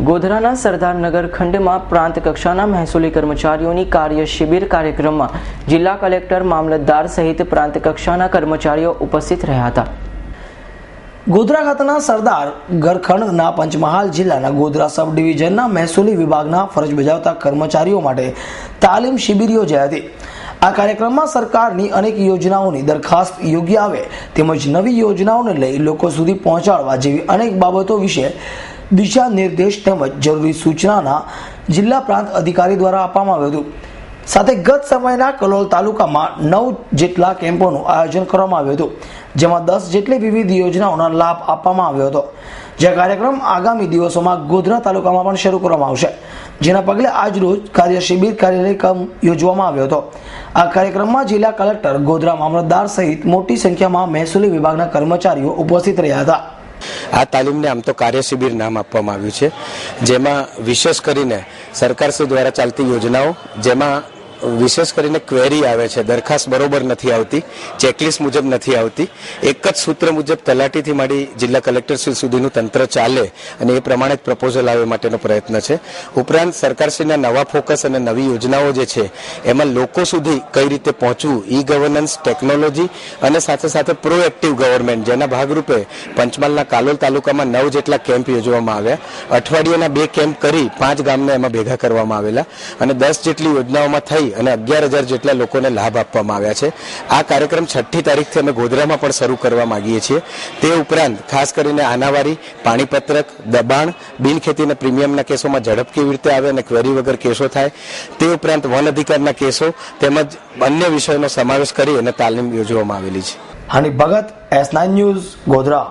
ગોધરાના સરદારનગર ખંડમાં પ્રાંત કક્ષાના મહેસૂલી કર્મચારીઓની કાર્ય શિબિર કાર્યક્રમમાં જિલ્લા કલેક્ટર, મામલતદાર સહિત પ્રાંત કક્ષાના કર્મચારીઓ ઉપસ્થિત રહ્યા હતા. ગોધરા ખાતેના સરદારનગર ખંડના પંચમહાલ જિલ્લાના ગોધરા સબ ડિવિઝનના મહેસૂલી વિભાગના ફરજ બજાવતા કર્મચારીઓ માટે તાલીમ શિબિર યોજાઈ હતી. આ કાર્યક્રમમાં સરકારની અનેક યોજનાઓની દરખાસ્ત યોગ્ય આવે તેમજ નવી યોજનાઓને લઈ લોકો સુધી પહોંચાડવા જેવી અનેક બાબતો વિશે દિશા નિર્દેશ તેમજ જરૂરી સૂચનાના જિલ્લા પ્રાંત અધિકારી દ્વારા આપવામાં આવ્યું હતું. સાથે ગત સમયના કલોલ તાલુકામાં 9 જેટલા કેમ્પોનું આયોજન કરવામાં આવ્યું હતું, જેમાં 10 જેટલી વિવિધ યોજનાઓનો લાભ આપવામાં આવ્યો હતો. જે કાર્યક્રમ આગામી દિવસોમાં ગોધરા તાલુકામાં પણ શરૂ કરવામાં આવશે, જેના પગલે આજરોજ કાર્ય શિબિર કાર્યક્રમ યોજવામાં આવ્યો હતો. આ કાર્યક્રમમાં જિલ્લા કલેક્ટર, ગોધરા મામલતદાર સહિત મોટી સંખ્યામાં મહેસૂલી વિભાગના કર્મચારીઓ ઉપસ્થિત રહ્યા હતા. આ તાલીમને આમ તો કાર્ય શિબિર નામ આપવામાં આવ્યું છે, જેમાં વિશેષ કરીને સરકારશ્રી દ્વારા ચાલતી યોજનાઓ, જેમાં વિશેષ કરીને ક્વેરી આવે છે, દરખાસ્ત બરોબર નથી આવતી, ચેકલિસ્ટ મુજબ નથી આવતી, એક જ સૂત્ર મુજબ તલાટીથી માંડી જિલ્લા કલેક્ટરશ્રી સુધીનું તંત્ર ચાલે અને એ પ્રમાણે જ પ્રપોઝલ આવે માટેનો પ્રયત્ન છે. ઉપરાંત સરકારશ્રીના નવા ફોકસ અને નવી યોજનાઓ જે છે એમાં લોકો સુધી કઈ રીતે પહોંચવું, ઈ ગવર્નન્સ, ટેકનોલોજી અને સાથે સાથે પ્રોએક્ટિવ ગવર્નમેન્ટ, જેના ભાગરૂપે પંચમહાલના કાલોલ તાલુકામાં 9 જેટલા કેમ્પ યોજવામાં આવ્યા. અઠવાડિયાના 2 કેમ્પ કરી 5 ગામને એમાં ભેગા કરવામાં આવેલા અને 10 જેટલી યોજનાઓમાં થઈ અને 11,000 જેટલા લોકોને લાભ આપવામાં આવ્યા છે. આ કાર્યક્રમ 6મી તારીખથી અમે ગોધરામાં પણ શરૂ કરવા માંગીએ છીએ. તે ઉપરાંત ખાસ કરીને આનાવારી, પાણીપત્રક, દબાણ, બિનખેતીના પ્રીમિયમના કેસોમાં ઝડપ કેવી રીતે આવે અને ક્વેરી વગર કેસો થાય, તે ઉપરાંત વન અધિકારના કેસો તેમજ અન્ય વિષયોનો સમાવેશ કરી અને તાલીમ યોજવામાં આવેલી છે. હાનિફ ભગત, S9 ન્યૂઝ, ગોધરા.